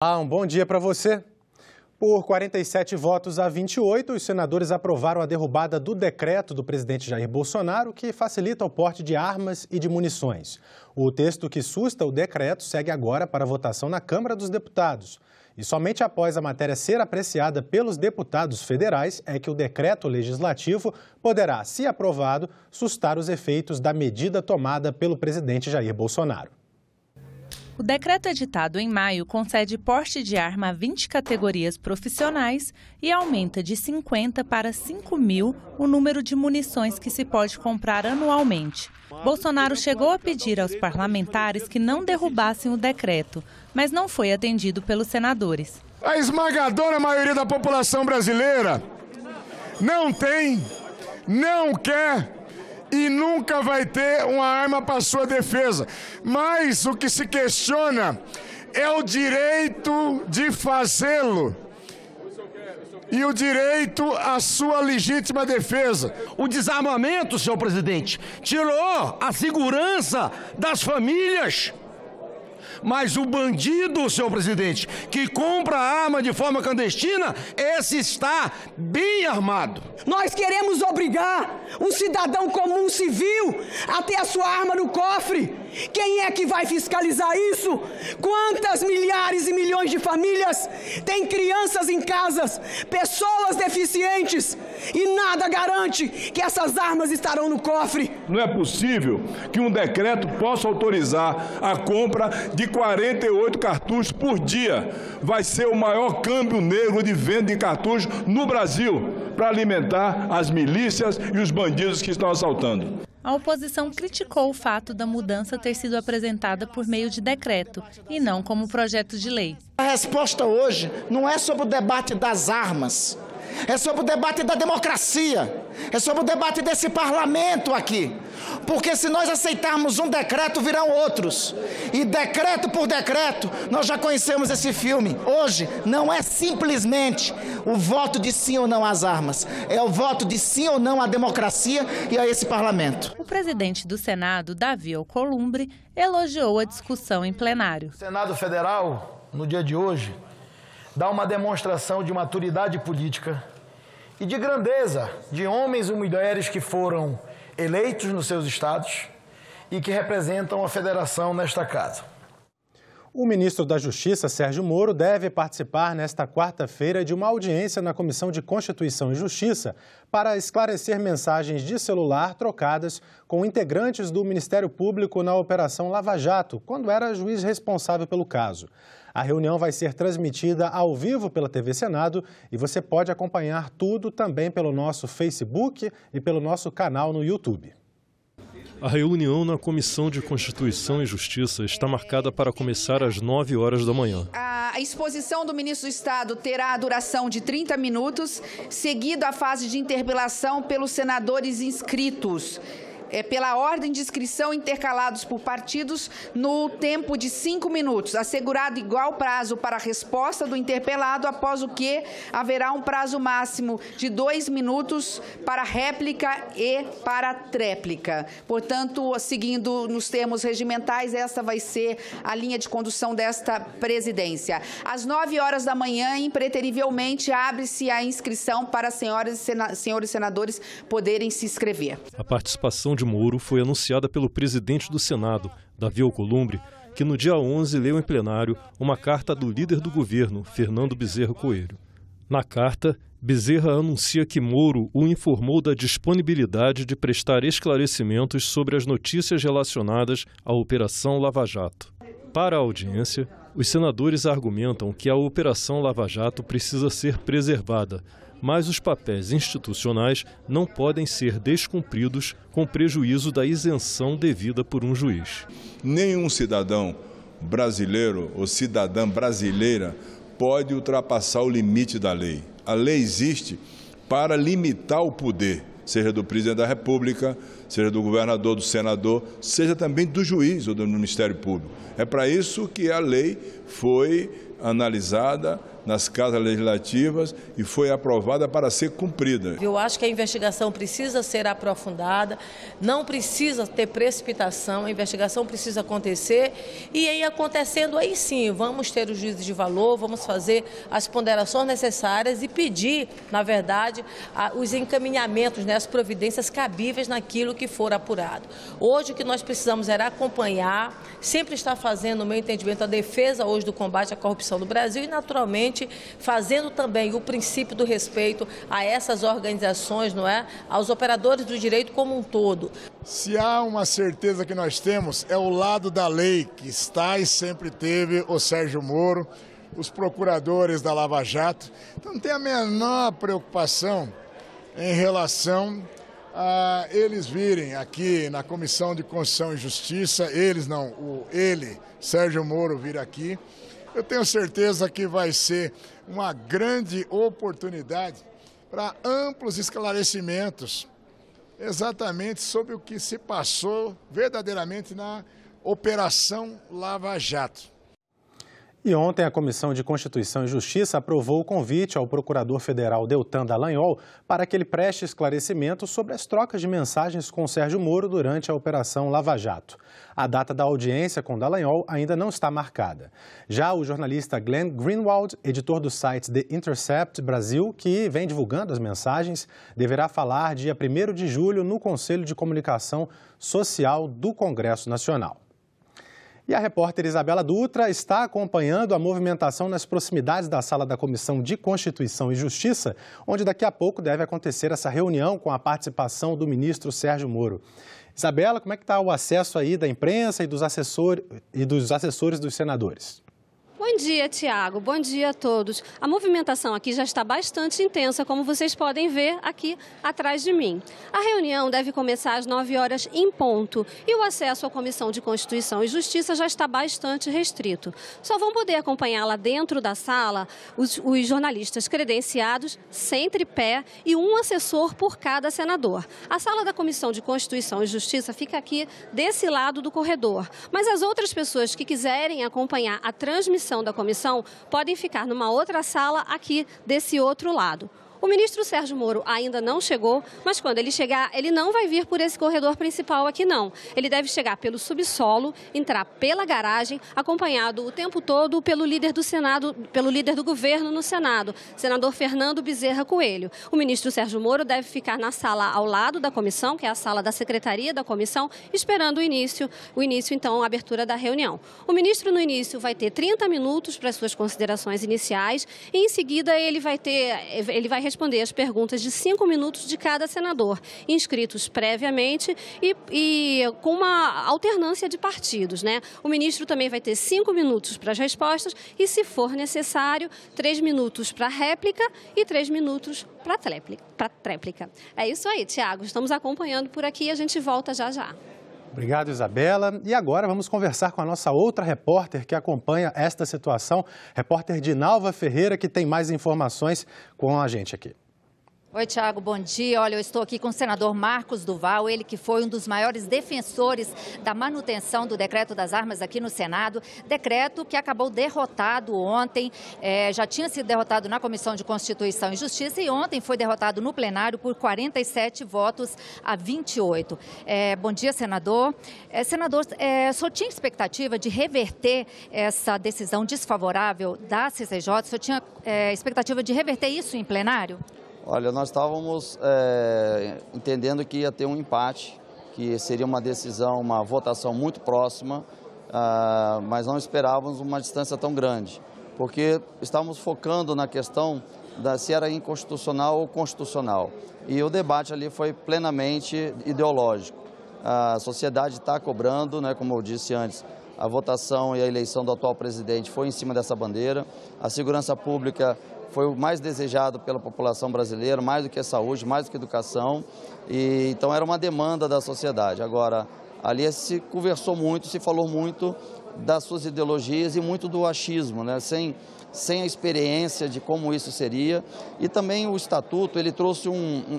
Um bom dia para você. Por 47 votos a 28, os senadores aprovaram a derrubada do decreto do presidente Jair Bolsonaro, que facilita o porte de armas e de munições. O texto que susta o decreto segue agora para votação na Câmara dos Deputados. E somente após a matéria ser apreciada pelos deputados federais é que o decreto legislativo poderá, se aprovado, sustar os efeitos da medida tomada pelo presidente Jair Bolsonaro. O decreto editado em maio concede porte de arma a 20 categorias profissionais e aumenta de 50 para 5 mil o número de munições que se pode comprar anualmente. Bolsonaro chegou a pedir aos parlamentares que não derrubassem o decreto, mas não foi atendido pelos senadores. A esmagadora maioria da população brasileira não tem, não quer e nunca vai ter uma arma para sua defesa. Mas o que se questiona é o direito de fazê-lo e o direito à sua legítima defesa. O desarmamento, senhor presidente, tirou a segurança das famílias. Mas o bandido, senhor presidente, que compra arma de forma clandestina, esse está bem armado. Nós queremos obrigar um cidadão comum civil a ter a sua arma no cofre. Quem é que vai fiscalizar isso? Quantas milhares e milhões de famílias têm crianças em casas, pessoas deficientes, e nada garante que essas armas estarão no cofre? Não é possível que um decreto possa autorizar a compra de 48 cartuchos por dia. Vai ser o maior câmbio negro de venda de cartuchos no Brasil para alimentar as milícias e os bandidos que estão assaltando. A oposição criticou o fato da mudança ter sido apresentada por meio de decreto e não como projeto de lei. A resposta hoje não é sobre o debate das armas, é sobre o debate da democracia, é sobre o debate desse parlamento aqui. Porque se nós aceitarmos um decreto, virão outros. E decreto por decreto, nós já conhecemos esse filme. Hoje não é simplesmente o voto de sim ou não às armas, é o voto de sim ou não à democracia e a esse parlamento. O presidente do Senado, Davi Alcolumbre, elogiou a discussão em plenário. O Senado Federal, no dia de hoje, dá uma demonstração de maturidade política e de grandeza de homens e mulheres que foram eleitos nos seus estados e que representam a federação nesta casa. O ministro da Justiça, Sérgio Moro, deve participar nesta quarta-feira de uma audiência na Comissão de Constituição e Justiça para esclarecer mensagens de celular trocadas com integrantes do Ministério Público na Operação Lava Jato, quando era juiz responsável pelo caso. A reunião vai ser transmitida ao vivo pela TV Senado e você pode acompanhar tudo também pelo nosso Facebook e pelo nosso canal no YouTube. A reunião na Comissão de Constituição e Justiça está marcada para começar às 9 horas da manhã. A exposição do ministro do Estado terá a duração de 30 minutos, seguido a fase de interpelação pelos senadores inscritos. Pela ordem de inscrição intercalados por partidos no tempo de 5 minutos, assegurado igual prazo para a resposta do interpelado, após o que haverá um prazo máximo de 2 minutos para réplica e para tréplica. Portanto, seguindo nos termos regimentais, esta vai ser a linha de condução desta presidência. Às 9 horas da manhã, impreterivelmente, abre-se a inscrição para senhoras e senhores senadores poderem se inscrever. A participação de Moro foi anunciada pelo presidente do Senado, Davi Alcolumbre, que no dia 11 leu em plenário uma carta do líder do governo, Fernando Bezerra Coelho. Na carta, Bezerra anuncia que Moro o informou da disponibilidade de prestar esclarecimentos sobre as notícias relacionadas à Operação Lava Jato. Para a audiência, os senadores argumentam que a Operação Lava Jato precisa ser preservada, mas os papéis institucionais não podem ser descumpridos com prejuízo da isenção devida por um juiz. Nenhum cidadão brasileiro ou cidadã brasileira pode ultrapassar o limite da lei. A lei existe para limitar o poder, seja do presidente da República, seja do governador, do senador, seja também do juiz ou do Ministério Público. É para isso que a lei foi analisada nas casas legislativas e foi aprovada para ser cumprida. Eu acho que a investigação precisa ser aprofundada, não precisa ter precipitação, a investigação precisa acontecer e aí acontecendo, aí sim, vamos ter os juízes de valor, vamos fazer as ponderações necessárias e pedir, na verdade, os encaminhamentos, né, as providências cabíveis naquilo que for apurado. Hoje o que nós precisamos era acompanhar, sempre estar fazendo, no meu entendimento, a defesa hoje do combate à corrupção no Brasil e, naturalmente, fazendo também o princípio do respeito a essas organizações, não é? Aos operadores do direito como um todo. Se há uma certeza que nós temos, é o lado da lei, que está e sempre teve o Sérgio Moro, os procuradores da Lava Jato. Então não tem a menor preocupação em relação a eles virem aqui na Comissão de Constituição e Justiça, ele, Sérgio Moro, vir aqui. Eu tenho certeza que vai ser uma grande oportunidade para amplos esclarecimentos exatamente sobre o que se passou verdadeiramente na Operação Lava Jato. E ontem a Comissão de Constituição e Justiça aprovou o convite ao procurador federal Deltan Dallagnol para que ele preste esclarecimento sobre as trocas de mensagens com Sérgio Moro durante a Operação Lava Jato. A data da audiência com Dallagnol ainda não está marcada. Já o jornalista Glenn Greenwald, editor do site The Intercept Brasil, que vem divulgando as mensagens, deverá falar dia 1º de julho no Conselho de Comunicação Social do Congresso Nacional. E a repórter Isabela Dutra está acompanhando a movimentação nas proximidades da sala da Comissão de Constituição e Justiça, onde daqui a pouco deve acontecer essa reunião com a participação do ministro Sérgio Moro. Isabela, como é que está o acesso aí da imprensa e dos assessores dos senadores? Bom dia, Tiago. Bom dia a todos. A movimentação aqui já está bastante intensa, como vocês podem ver aqui atrás de mim. A reunião deve começar às 9 horas em ponto e o acesso à Comissão de Constituição e Justiça já está bastante restrito. Só vão poder acompanhá-la dentro da sala os jornalistas credenciados, sem tripé e um assessor por cada senador. A sala da Comissão de Constituição e Justiça fica aqui desse lado do corredor, mas as outras pessoas que quiserem acompanhar a transmissão da comissão podem ficar numa outra sala aqui desse outro lado. O ministro Sérgio Moro ainda não chegou, mas quando ele chegar, ele não vai vir por esse corredor principal aqui, não. Ele deve chegar pelo subsolo, entrar pela garagem, acompanhado o tempo todo pelo líder do Senado, pelo líder do governo no Senado, senador Fernando Bezerra Coelho. O ministro Sérgio Moro deve ficar na sala ao lado da comissão, que é a sala da secretaria da comissão, esperando o início, então, a abertura da reunião. O ministro, no início, vai ter 30 minutos para suas considerações iniciais e, em seguida, ele vai responder as perguntas de 5 minutos de cada senador, inscritos previamente e com uma alternância de partidos, né? O ministro também vai ter 5 minutos para as respostas e, se for necessário, 3 minutos para réplica e 3 minutos para tréplica. É isso aí, Tiago. Estamos acompanhando por aqui e a gente volta já já. Obrigado, Isabela. E agora vamos conversar com a nossa outra repórter que acompanha esta situação, repórter Dinalva Ferreira, que tem mais informações com a gente aqui. Oi, Tiago, bom dia. Olha, eu estou aqui com o senador Marcos Duval, ele que foi um dos maiores defensores da manutenção do decreto das armas aqui no Senado, decreto que acabou derrotado ontem, já tinha sido derrotado na Comissão de Constituição e Justiça e ontem foi derrotado no plenário por 47 votos a 28. Bom dia, senador. Senador, o senhor tinha expectativa de reverter essa decisão desfavorável da CCJ? O senhor tinha expectativa de reverter isso em plenário? Olha, nós estávamos entendendo que ia ter um empate, que seria uma decisão, uma votação muito próxima, mas não esperávamos uma distância tão grande, porque estávamos focando na questão se era inconstitucional ou constitucional. E o debate ali foi plenamente ideológico. A sociedade está cobrando, né, como eu disse antes, a votação e a eleição do atual presidente foi em cima dessa bandeira. A segurança pública foi o mais desejado pela população brasileira, mais do que a saúde, mais do que a educação. E, então era uma demanda da sociedade. Agora, ali se conversou muito, se falou muito das suas ideologias e muito do achismo, né? Sem a experiência de como isso seria. E também o estatuto, ele trouxe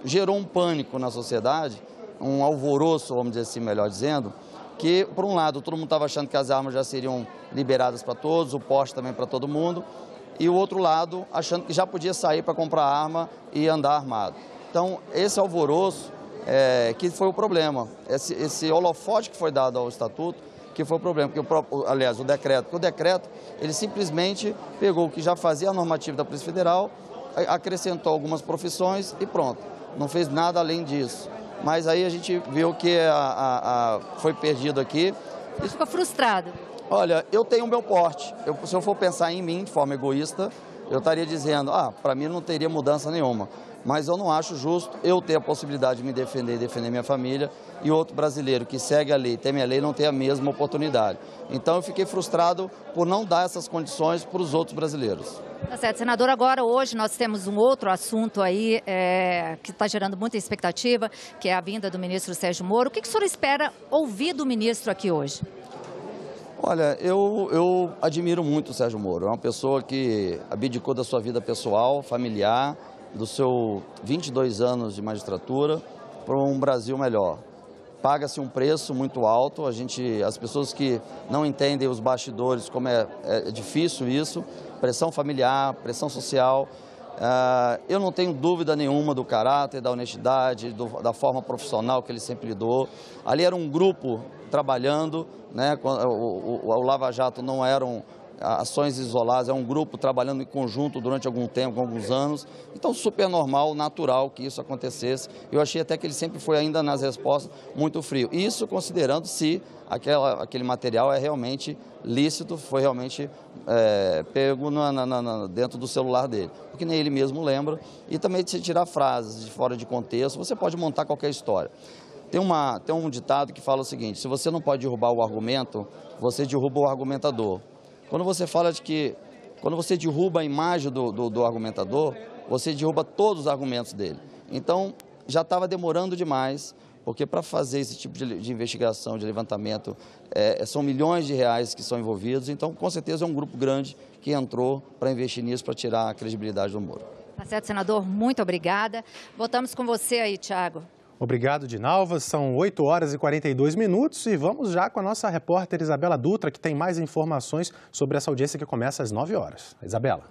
gerou um pânico na sociedade, um alvoroço, vamos dizer assim, melhor dizendo, que, por um lado, todo mundo estava achando que as armas já seriam liberadas para todos, o porte também para todo mundo. e o outro lado achando que já podia sair para comprar arma e andar armado. Então, esse alvoroço que foi o problema, esse holofote que foi dado ao Estatuto, que foi o problema, porque o decreto, ele simplesmente pegou o que já fazia a normativa da Polícia Federal, acrescentou algumas profissões e pronto, não fez nada além disso. Mas aí a gente viu que foi perdido aqui. Você ficou frustrado? Olha, eu tenho o meu porte. Se eu for pensar em mim de forma egoísta, eu estaria dizendo, para mim não teria mudança nenhuma. Mas eu não acho justo eu ter a possibilidade de me defender e defender minha família e outro brasileiro que segue a lei, teme a lei, não ter a mesma oportunidade. Então eu fiquei frustrado por não dar essas condições para os outros brasileiros. Tá certo, senador. Agora, hoje, nós temos um outro assunto aí que está gerando muita expectativa, que é a vinda do ministro Sérgio Moro. O que o senhor espera ouvir do ministro aqui hoje? Olha, eu admiro muito o Sérgio Moro. É uma pessoa que abdicou da sua vida pessoal, familiar, dos seus 22 anos de magistratura, para um Brasil melhor. Paga-se um preço muito alto, as pessoas que não entendem os bastidores, como é difícil isso, pressão familiar, pressão social. Eu não tenho dúvida nenhuma do caráter, da honestidade, da forma profissional que ele sempre lidou. Ali era um grupo trabalhando, né? O Lava Jato não eram ações isoladas, é um grupo trabalhando em conjunto durante algum tempo, alguns anos. Então, super normal, natural que isso acontecesse. Eu achei até que ele sempre foi, ainda nas respostas, muito frio. Isso considerando se aquele material é realmente lícito, foi realmente pego dentro do celular dele. Porque nem ele mesmo lembra. E também de se tirar frases de fora de contexto, você pode montar qualquer história. Tem um ditado que fala o seguinte: se você não pode derrubar o argumento, você derruba o argumentador. Quando você fala quando você derruba a imagem do argumentador, você derruba todos os argumentos dele. Então, já estava demorando demais, porque para fazer esse tipo de investigação, de levantamento, são milhões de reais que são envolvidos. Então, com certeza, é um grupo grande que entrou para investir nisso, para tirar a credibilidade do Moro. Tá certo, senador. Muito obrigada. Voltamos com você aí, Thiago. Obrigado, Dinalva. São 8 horas e 42 minutos e vamos já com a nossa repórter Isabela Dutra, que tem mais informações sobre essa audiência que começa às 9 horas. Isabela.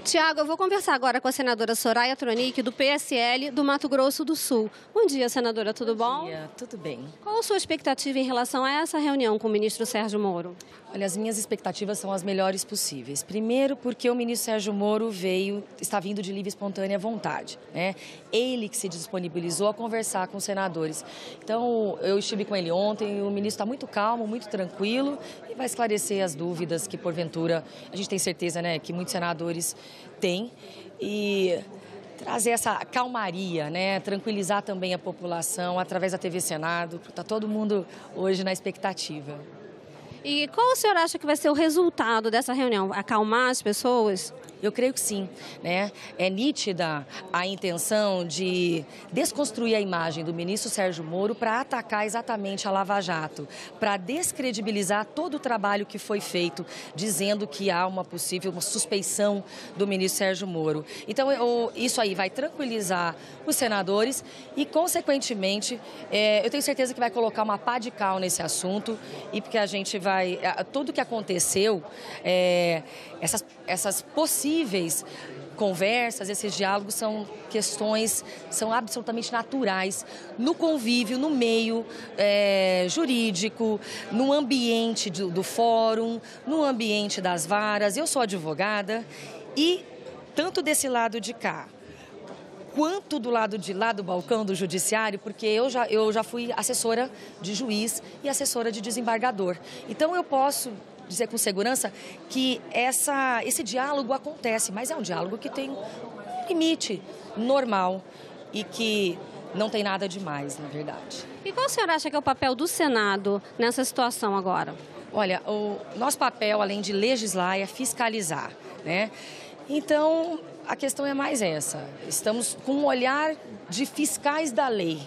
Tiago, eu vou conversar agora com a senadora Soraya Tronic, do PSL do Mato Grosso do Sul. Bom dia, senadora, tudo bom? Bom dia, tudo bem. Qual a sua expectativa em relação a essa reunião com o ministro Sérgio Moro? Olha, as minhas expectativas são as melhores possíveis. Primeiro, porque o ministro Sérgio Moro está vindo de livre e espontânea vontade, né? Ele que se disponibilizou a conversar com os senadores. Então, eu estive com ele ontem, o ministro está muito calmo, muito tranquilo e vai esclarecer as dúvidas que, porventura, a gente tem certeza, né, que muitos senadores têm, e trazer essa calmaria, né, tranquilizar também a população através da TV Senado. Está todo mundo hoje na expectativa. E qual o senhor acha que vai ser o resultado dessa reunião? Acalmar as pessoas? Eu creio que sim, né? É nítida a intenção de desconstruir a imagem do ministro Sérgio Moro para atacar exatamente a Lava Jato, para descredibilizar todo o trabalho que foi feito, dizendo que há uma suspeição do ministro Sérgio Moro. Então, isso aí vai tranquilizar os senadores e, consequentemente, eu tenho certeza que vai colocar uma pá de cal nesse assunto e porque a gente vai... Tudo que aconteceu, essas possíveis conversas, esses diálogos são absolutamente naturais no convívio, no meio jurídico, no ambiente do fórum, no ambiente das varas. Eu sou advogada e tanto desse lado de cá quanto do lado de lá do balcão do judiciário, porque eu já fui assessora de juiz e assessora de desembargador. Então eu posso dizer com segurança que esse diálogo acontece, mas é um diálogo que tem um limite normal e que não tem nada demais, na verdade. E qual o senhor acha que é o papel do Senado nessa situação agora? Olha, o nosso papel, além de legislar, é fiscalizar, né? Então, a questão é mais essa. Estamos com um olhar de fiscais da lei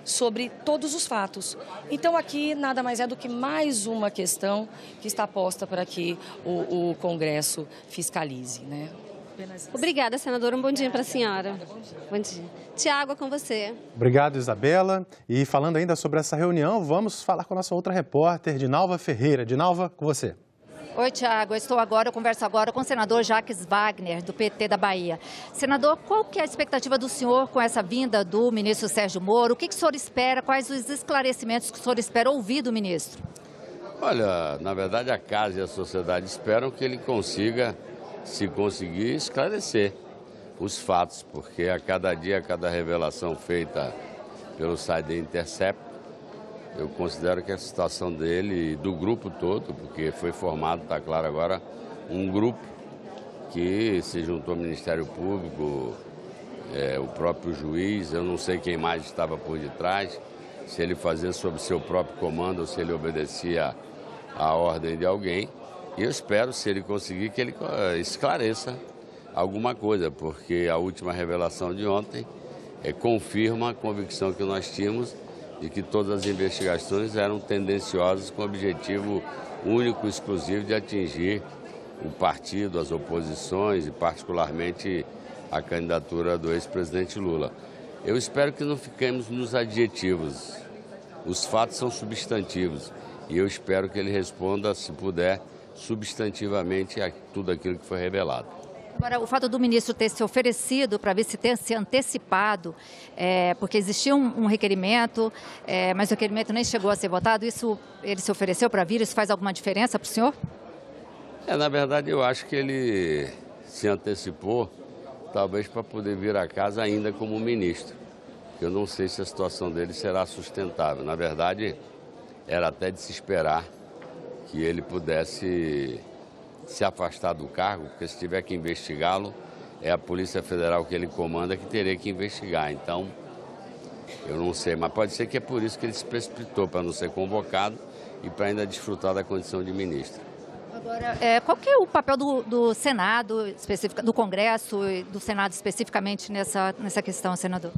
sobre todos os fatos. Então, aqui nada mais é do que mais uma questão que está posta para que o Congresso fiscalize, né? Obrigada, senadora. Um bom dia para a senhora. Bom dia. Tiago, é com você. Obrigado, Isabela. E falando ainda sobre essa reunião, vamos falar com a nossa outra repórter, Dinalva Ferreira. Dinalva, com você. Oi, Tiago. Eu converso agora com o senador Jacques Wagner, do PT da Bahia. Senador, qual que é a expectativa do senhor com essa vinda do ministro Sérgio Moro? O que o senhor espera? Quais os esclarecimentos que o senhor espera ouvir do ministro? Olha, na verdade a casa e a sociedade esperam que ele consiga, se conseguir, esclarecer os fatos, porque a cada dia, a cada revelação feita pelo site The Intercept, eu considero que a situação dele e do grupo todo, porque foi formado, está claro agora, um grupo que se juntou ao Ministério Público, o próprio juiz, eu não sei quem mais estava por detrás, se ele fazia sob seu próprio comando ou se ele obedecia à ordem de alguém. E eu espero, se ele conseguir, que ele esclareça alguma coisa, porque a última revelação de ontem confirma a convicção que nós tínhamos de que todas as investigações eram tendenciosas com o objetivo único e exclusivo de atingir o partido, as oposições e particularmente a candidatura do ex-presidente Lula. Eu espero que não fiquemos nos adjetivos. Os fatos são substantivos e eu espero que ele responda, se puder, substantivamente a tudo aquilo que foi revelado. Agora, o fato do ministro ter se oferecido para ver se ter se antecipado, porque existia um requerimento, mas o requerimento nem chegou a ser votado, isso ele se ofereceu para vir, isso faz alguma diferença para o senhor? Na verdade, eu acho que ele se antecipou, talvez para poder vir a casa ainda como ministro. Eu não sei se a situação dele será sustentável. Na verdade, era até de se esperar que ele pudesse se afastar do cargo, porque se tiver que investigá-lo, é a Polícia Federal que ele comanda que teria que investigar. Então, eu não sei, mas pode ser que é por isso que ele se precipitou, para não ser convocado e para ainda desfrutar da condição de ministro. Agora, qual que é o papel do Senado, do Congresso e do Senado especificamente nessa questão, senador?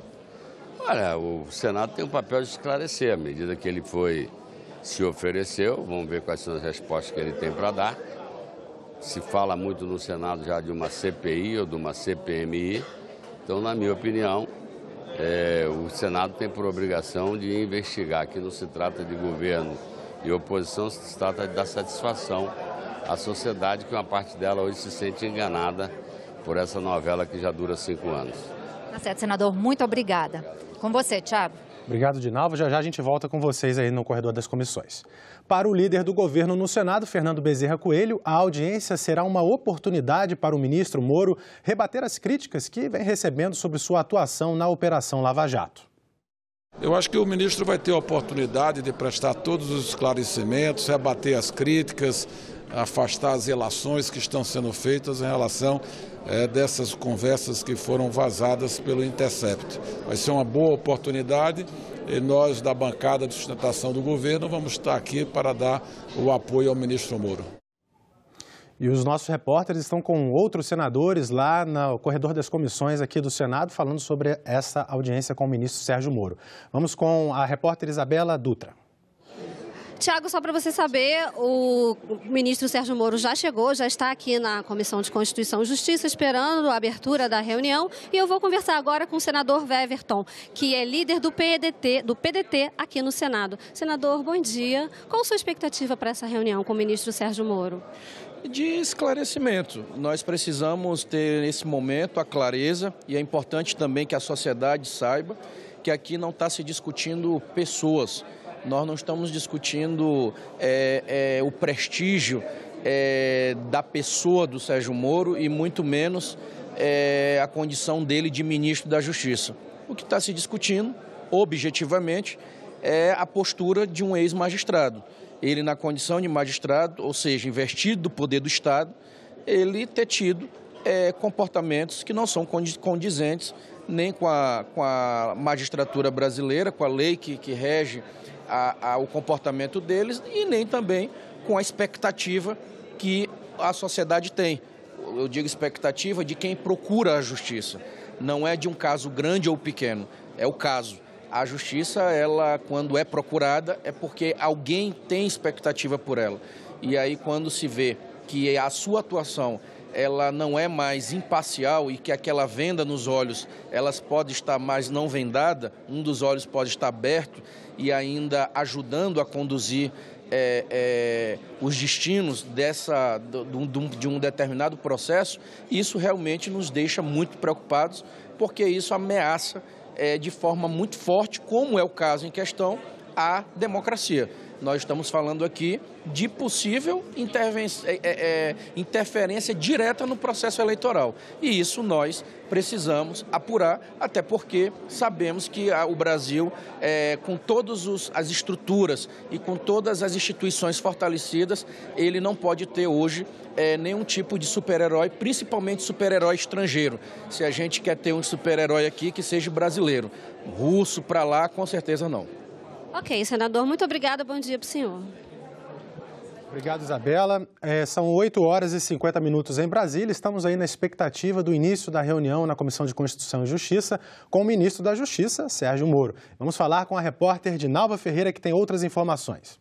Olha, o Senado tem um papel de esclarecer, à medida que ele se ofereceu, vamos ver quais são as respostas que ele tem para dar. Se fala muito no Senado já de uma CPI ou de uma CPMI, então, na minha opinião, o Senado tem por obrigação de investigar. Aqui não se trata de governo e oposição, se trata de dar satisfação à sociedade, que uma parte dela hoje se sente enganada por essa novela que já dura 5 anos. Tá certo, senador, muito obrigada. Com você, Tiago. Obrigado, Dinalva. Já a gente volta com vocês aí no corredor das comissões. Para o líder do governo no Senado, Fernando Bezerra Coelho, a audiência será uma oportunidade para o ministro Moro rebater as críticas que vem recebendo sobre sua atuação na Operação Lava Jato. Eu acho que o ministro vai ter a oportunidade de prestar todos os esclarecimentos, rebater as críticas, afastar as relações que estão sendo feitas em relação dessas conversas que foram vazadas pelo Intercept. Vai ser uma boa oportunidade e nós, da bancada de sustentação do governo, vamos estar aqui para dar o apoio ao ministro Moro. E os nossos repórteres estão com outros senadores lá no corredor das comissões aqui do Senado, falando sobre essa audiência com o ministro Sérgio Moro. Vamos com a repórter Isabela Dutra. Tiago, só para você saber, o ministro Sérgio Moro já chegou, já está aqui na Comissão de Constituição e Justiça, esperando a abertura da reunião. E eu vou conversar agora com o senador Weverton, que é líder do PDT aqui no Senado. Senador, bom dia. Qual a sua expectativa para essa reunião com o ministro Sérgio Moro? De esclarecimento. Nós precisamos ter, nesse momento, a clareza, e é importante também que a sociedade saiba que aqui não está se discutindo pessoas. Nós não estamos discutindo o prestígio da pessoa do Sérgio Moro e muito menos a condição dele de ministro da Justiça. O que está se discutindo, objetivamente, é a postura de um ex-magistrado. Ele, na condição de magistrado, ou seja, investido do poder do Estado, ele ter tido comportamentos que não são condizentes nem com a magistratura brasileira, com a lei que rege o comportamento deles e nem também com a expectativa que a sociedade tem. Eu digo expectativa de quem procura a justiça. Não é de um caso grande ou pequeno, é o caso. A justiça, ela, quando é procurada, é porque alguém tem expectativa por ela. E aí, quando se vê que a sua atuação ela não é mais imparcial e que aquela venda nos olhos, elas pode estar mais não vendada, um dos olhos pode estar aberto e ainda ajudando a conduzir os destinos de um determinado processo, isso realmente nos deixa muito preocupados, porque isso ameaça de forma muito forte, como é o caso em questão, a democracia. Nós estamos falando aqui de possível interferência direta no processo eleitoral. E isso nós precisamos apurar, até porque sabemos que o Brasil, com todas as estruturas e com todas as instituições fortalecidas, ele não pode ter hoje nenhum tipo de super-herói, principalmente super-herói estrangeiro. Se a gente quer ter um super-herói aqui, que seja brasileiro. Russo para lá, com certeza não. Ok, senador, muito obrigada. Bom dia para o senhor. Obrigado, Isabela. São 8 horas e 50 minutos em Brasília. Estamos aí na expectativa do início da reunião na Comissão de Constituição e Justiça com o ministro da Justiça, Sérgio Moro. Vamos falar com a repórter Dinalva Ferreira, que tem outras informações.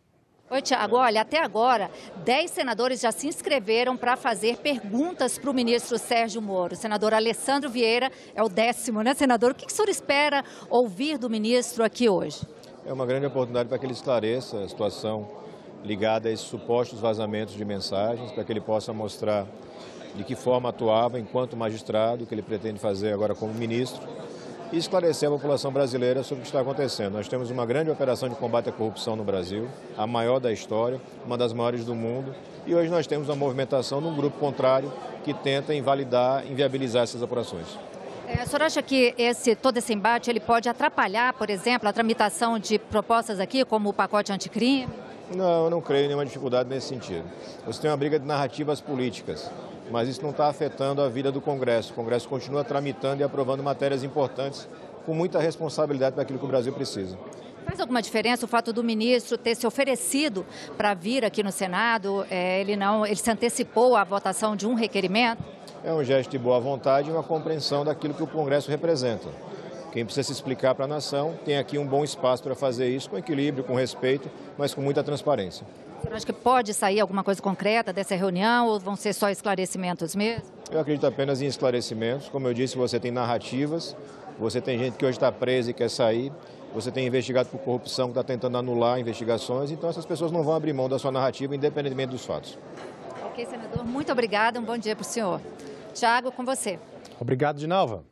Oi, Tiago. Olha, até agora, 10 senadores já se inscreveram para fazer perguntas para o ministro Sérgio Moro. O senador Alessandro Vieira é o 10º, né, senador? O que o senhor espera ouvir do ministro aqui hoje? É uma grande oportunidade para que ele esclareça a situação ligada a esses supostos vazamentos de mensagens, para que ele possa mostrar de que forma atuava enquanto magistrado, o que ele pretende fazer agora como ministro, e esclarecer a população brasileira sobre o que está acontecendo. Nós temos uma grande operação de combate à corrupção no Brasil, a maior da história, uma das maiores do mundo, e hoje nós temos a movimentação de um grupo contrário que tenta inviabilizar essas operações. O senhor acha que todo esse embate ele pode atrapalhar, por exemplo, a tramitação de propostas aqui, como o pacote anticrime? Não, eu não creio em nenhuma dificuldade nesse sentido. Você tem uma briga de narrativas políticas, mas isso não está afetando a vida do Congresso. O Congresso continua tramitando e aprovando matérias importantes com muita responsabilidade para aquilo que o Brasil precisa. Faz alguma diferença o fato do ministro ter se oferecido para vir aqui no Senado? Ele se antecipou à votação de um requerimento? É um gesto de boa vontade e uma compreensão daquilo que o Congresso representa. Quem precisa se explicar para a nação tem aqui um bom espaço para fazer isso com equilíbrio, com respeito, mas com muita transparência. Você acha que pode sair alguma coisa concreta dessa reunião ou vão ser só esclarecimentos mesmo? Eu acredito apenas em esclarecimentos. Como eu disse, você tem narrativas, você tem gente que hoje está presa e quer sair, você tem investigado por corrupção que está tentando anular investigações, então essas pessoas não vão abrir mão da sua narrativa, independentemente dos fatos. Ok, senador, muito obrigada, um bom dia para o senhor. Tiago, com você. Obrigado, Dinalva.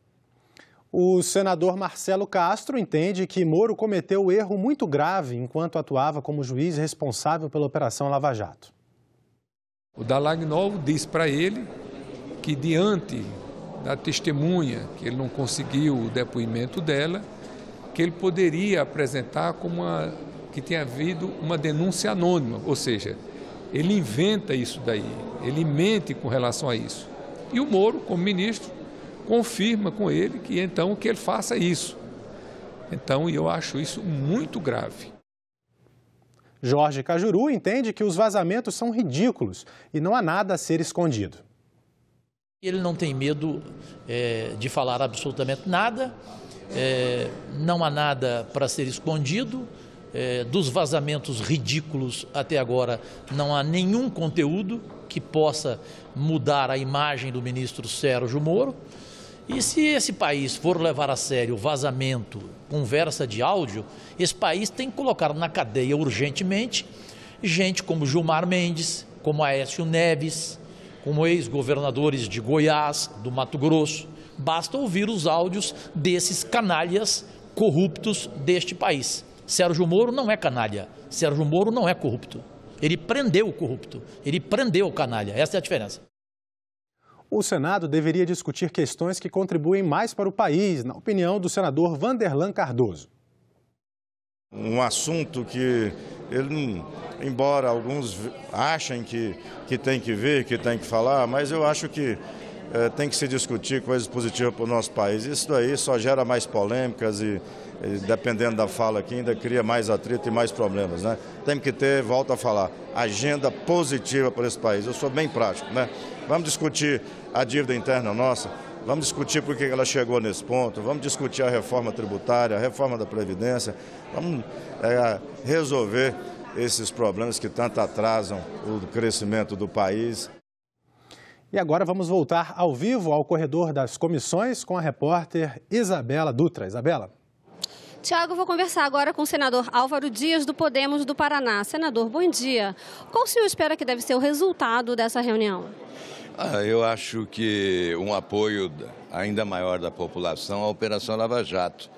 O senador Marcelo Castro entende que Moro cometeu um erro muito grave enquanto atuava como juiz responsável pela Operação Lava Jato. O Dallagnol diz para ele que, diante da testemunha, que ele não conseguiu o depoimento dela, que ele poderia apresentar que tinha havido uma denúncia anônima, ou seja, ele inventa isso daí, ele mente com relação a isso. E o Moro, como ministro, confirma com ele que ele faça isso. Então, eu acho isso muito grave. Jorge Cajuru entende que os vazamentos são ridículos e não há nada a ser escondido. Ele não tem medo de falar absolutamente nada, não há nada para ser escondido. Dos vazamentos ridículos até agora não há nenhum conteúdo que possa mudar a imagem do ministro Sérgio Moro. E se esse país for levar a sério vazamento, conversa de áudio, esse país tem que colocar na cadeia urgentemente gente como Gilmar Mendes, como Aécio Neves, como ex-governadores de Goiás, do Mato Grosso. Basta ouvir os áudios desses canalhas corruptos deste país. Sérgio Moro não é canalha, Sérgio Moro não é corrupto. Ele prendeu o corrupto, ele prendeu o canalha, essa é a diferença. O Senado deveria discutir questões que contribuem mais para o país, na opinião do senador Vanderlan Cardoso. Um assunto que ele, embora alguns achem que tem que ver, que tem que falar, mas eu acho que tem que se discutir coisas positivas para o nosso país. Isso daí só gera mais polêmicas e dependendo da fala aqui, ainda cria mais atrito e mais problemas, né? Tem que ter, volto a falar, agenda positiva para esse país. Eu sou bem prático, né? Vamos discutir a dívida interna nossa, vamos discutir por que ela chegou nesse ponto, vamos discutir a reforma tributária, a reforma da Previdência, vamos resolver esses problemas que tanto atrasam o crescimento do país. E agora vamos voltar ao vivo ao corredor das comissões com a repórter Isabela Dutra. Isabela. Tiago, vou conversar agora com o senador Álvaro Dias, do Podemos do Paraná. Senador, bom dia. Qual o senhor espera que deve ser o resultado dessa reunião? Eu acho que um apoio ainda maior da população à Operação Lava Jato,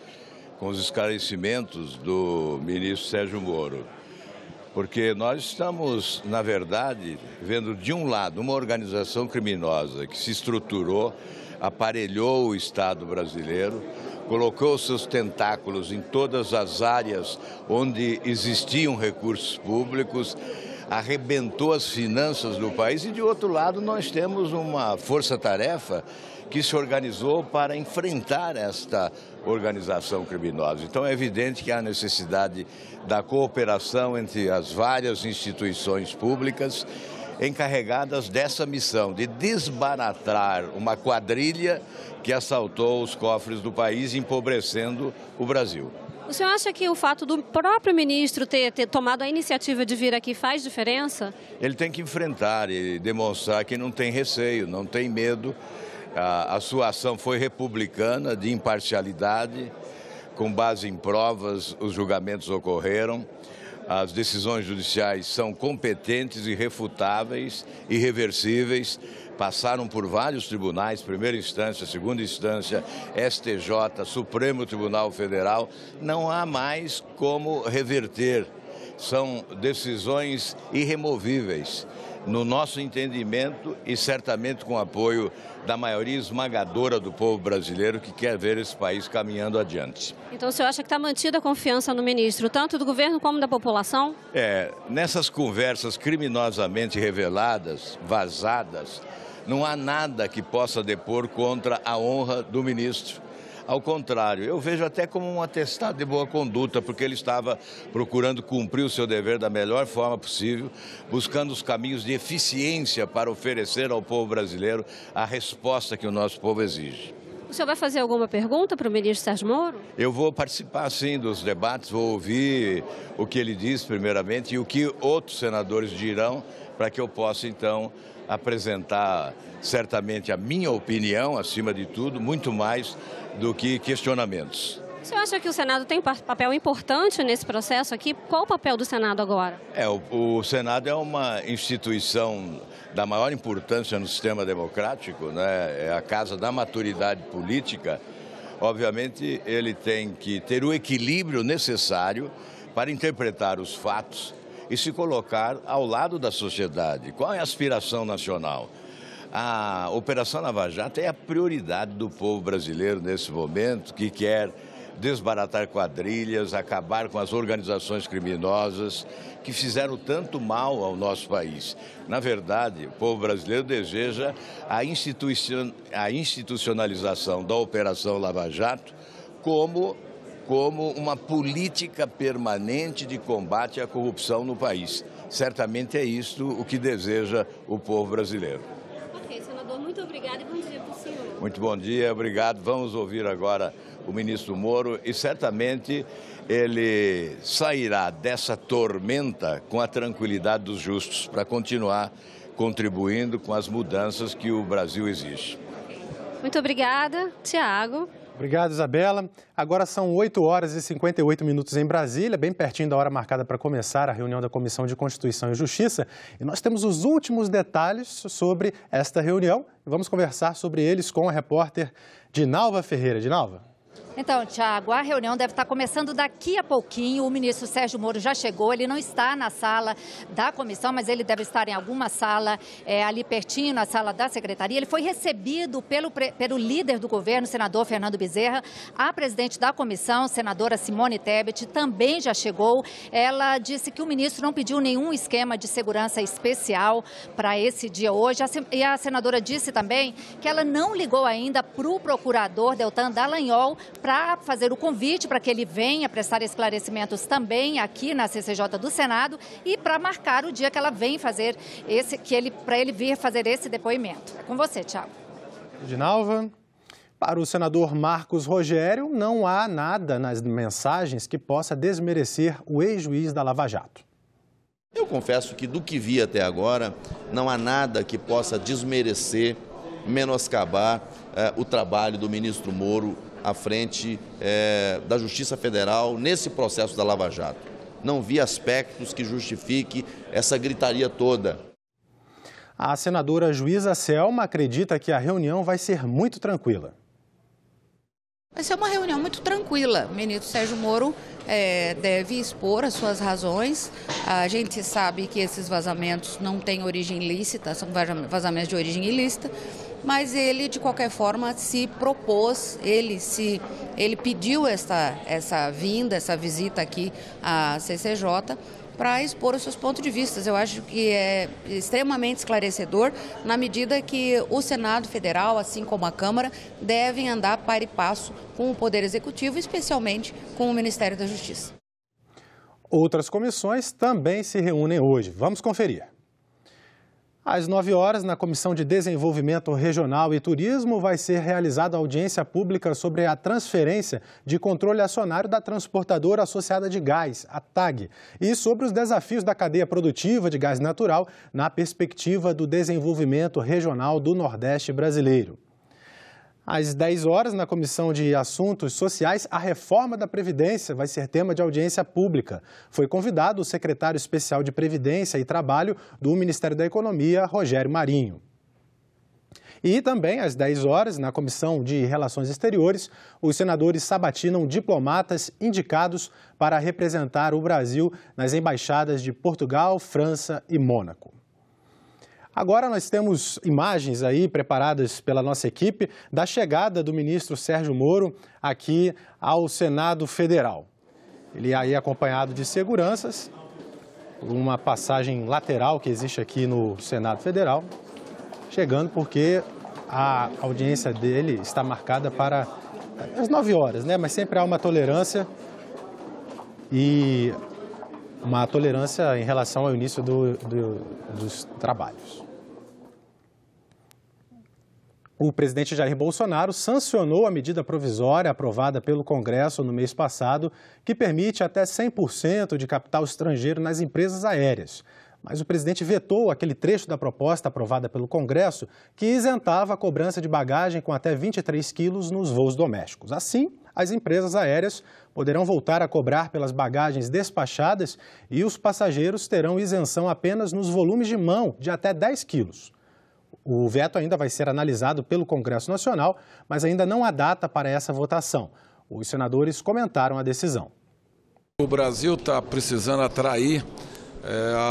com os esclarecimentos do ministro Sérgio Moro. Porque nós estamos, na verdade, vendo de um lado uma organização criminosa que se estruturou, aparelhou o Estado brasileiro, colocou seus tentáculos em todas as áreas onde existiam recursos públicos, arrebentou as finanças do país, e de outro lado nós temos uma força-tarefa que se organizou para enfrentar esta organização criminosa. Então é evidente que há necessidade da cooperação entre as várias instituições públicas encarregadas dessa missão de desbaratar uma quadrilha que assaltou os cofres do país, empobrecendo o Brasil. O senhor acha que o fato do próprio ministro ter tomado a iniciativa de vir aqui faz diferença? Ele tem que enfrentar e demonstrar que não tem receio, não tem medo. A sua ação foi republicana, de imparcialidade, com base em provas, os julgamentos ocorreram. As decisões judiciais são competentes, irrefutáveis, irreversíveis, passaram por vários tribunais, primeira instância, segunda instância, STJ, Supremo Tribunal Federal. Não há mais como reverter, são decisões irremovíveis, no nosso entendimento e certamente com o apoio da maioria esmagadora do povo brasileiro que quer ver esse país caminhando adiante. Então o senhor acha que está mantida a confiança no ministro, tanto do governo como da população? Nessas conversas criminosamente reveladas, vazadas, não há nada que possa depor contra a honra do ministro. Ao contrário, eu vejo até como um atestado de boa conduta, porque ele estava procurando cumprir o seu dever da melhor forma possível, buscando os caminhos de eficiência para oferecer ao povo brasileiro a resposta que o nosso povo exige. O senhor vai fazer alguma pergunta para o ministro Sérgio Moro? Eu vou participar, sim, dos debates, vou ouvir o que ele diz, primeiramente, e o que outros senadores dirão, para que eu possa, então, apresentar certamente a minha opinião, acima de tudo, muito mais do que questionamentos. O senhor acha que o Senado tem papel importante nesse processo aqui? Qual o papel do Senado agora? O Senado é uma instituição da maior importância no sistema democrático, né? É a casa da maturidade política. Obviamente, ele tem que ter o equilíbrio necessário para interpretar os fatos e se colocar ao lado da sociedade. Qual é a aspiração nacional? A Operação Lava Jato é a prioridade do povo brasileiro nesse momento, que quer desbaratar quadrilhas, acabar com as organizações criminosas que fizeram tanto mal ao nosso país. Na verdade, o povo brasileiro deseja a institucionalização da Operação Lava Jato como uma política permanente de combate à corrupção no país. Certamente é isto o que deseja o povo brasileiro. Ok, senador, muito obrigada e bom dia para o senhor. Muito bom dia, obrigado. Vamos ouvir agora o ministro Moro e certamente ele sairá dessa tormenta com a tranquilidade dos justos para continuar contribuindo com as mudanças que o Brasil exige. Muito obrigada, Tiago. Obrigado, Isabela. Agora são 8 horas e 58 minutos em Brasília, bem pertinho da hora marcada para começar a reunião da Comissão de Constituição e Justiça. E nós temos os últimos detalhes sobre esta reunião. Vamos conversar sobre eles com a repórter Dinalva Ferreira. Dinalva. Então, Tiago, a reunião deve estar começando daqui a pouquinho. O ministro Sérgio Moro já chegou, ele não está na sala da comissão, mas ele deve estar em alguma sala ali pertinho, na sala da secretaria. Ele foi recebido pelo líder do governo, senador Fernando Bezerra. A presidente da comissão, senadora Simone Tebet, também já chegou. Ela disse que o ministro não pediu nenhum esquema de segurança especial para esse dia hoje. E a senadora disse também que ela não ligou ainda para o procurador Deltan Dallagnol para fazer o convite para que ele venha prestar esclarecimentos também aqui na CCJ do Senado e para marcar o dia que ela vem fazer para ele vir fazer esse depoimento. É com você, Tiago. Dinalva, para o senador Marcos Rogério, não há nada nas mensagens que possa desmerecer o ex-juiz da Lava Jato. Eu confesso que do que vi até agora, não há nada que possa desmerecer, menoscabar o trabalho do ministro Moro à frente da Justiça Federal nesse processo da Lava Jato. Não vi aspectos que justifiquem essa gritaria toda. A senadora Juíza Selma acredita que a reunião vai ser muito tranquila. Vai ser uma reunião muito tranquila. O ministro Sérgio Moro deve expor as suas razões. A gente sabe que esses vazamentos não têm origem ilícita, são vazamentos de origem ilícita, mas ele, de qualquer forma, se propôs, ele pediu essa visita aqui à CCJ, para expor os seus pontos de vista. Eu acho que é extremamente esclarecedor, na medida que o Senado Federal, assim como a Câmara, devem andar par e passo com o Poder Executivo, especialmente com o Ministério da Justiça. Outras comissões também se reúnem hoje. Vamos conferir. Às 9 horas, na Comissão de Desenvolvimento Regional e Turismo, vai ser realizada audiência pública sobre a transferência de controle acionário da Transportadora Associada de Gás, a TAG, e sobre os desafios da cadeia produtiva de gás natural na perspectiva do desenvolvimento regional do Nordeste brasileiro. Às 10 horas, na Comissão de Assuntos Sociais, a reforma da Previdência vai ser tema de audiência pública. Foi convidado o secretário especial de Previdência e Trabalho do Ministério da Economia, Rogério Marinho. E também, às 10 horas, na Comissão de Relações Exteriores, os senadores sabatinam diplomatas indicados para representar o Brasil nas embaixadas de Portugal, França e Mônaco. Agora nós temos imagens aí preparadas pela nossa equipe da chegada do ministro Sérgio Moro aqui ao Senado Federal. Ele aí acompanhado de seguranças, uma passagem lateral que existe aqui no Senado Federal, chegando porque a audiência dele está marcada para as 9 horas, né? Mas sempre há uma tolerância em relação ao início dos trabalhos. O presidente Jair Bolsonaro sancionou a medida provisória aprovada pelo Congresso no mês passado, que permite até 100% de capital estrangeiro nas empresas aéreas. Mas o presidente vetou aquele trecho da proposta aprovada pelo Congresso que isentava a cobrança de bagagem com até 23 quilos nos voos domésticos. Assim, as empresas aéreas poderão voltar a cobrar pelas bagagens despachadas e os passageiros terão isenção apenas nos volumes de mão de até 10 quilos. O veto ainda vai ser analisado pelo Congresso Nacional, mas ainda não há data para essa votação. Os senadores comentaram a decisão. O Brasil está precisando atrair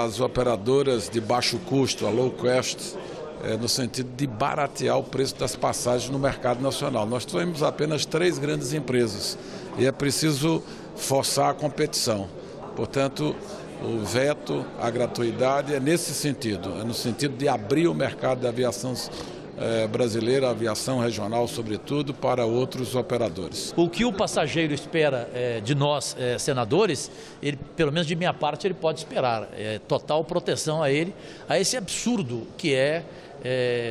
as operadoras de baixo custo, a low cost, no sentido de baratear o preço das passagens no mercado nacional. Nós temos apenas 3 grandes empresas e é preciso forçar a competição. Portanto, o veto, a gratuidade é nesse sentido, é no sentido de abrir o mercado da aviação brasileira, a aviação regional, sobretudo, para outros operadores. O que o passageiro espera de nós, senadores, ele, pelo menos de minha parte, ele pode esperar total proteção a ele, a esse absurdo que é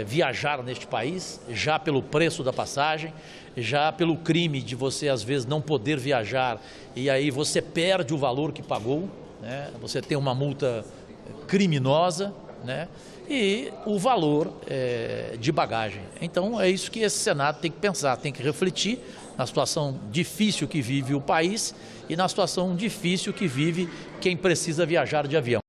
viajar neste país, já pelo preço da passagem, já pelo crime de você, às vezes, não poder viajar e aí você perde o valor que pagou, né? Você tem uma multa criminosa, né? E o valor de bagagem. Então, é isso que esse Senado tem que pensar, tem que refletir na situação difícil que vive o país e na situação difícil que vive quem precisa viajar de avião.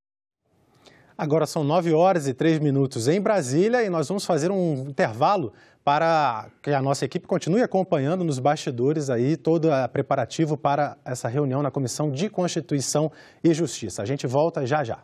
Agora são 9 horas e 3 minutos em Brasília e nós vamos fazer um intervalo para que a nossa equipe continue acompanhando nos bastidores aí todo o preparativo para essa reunião na Comissão de Constituição e Justiça. A gente volta já já.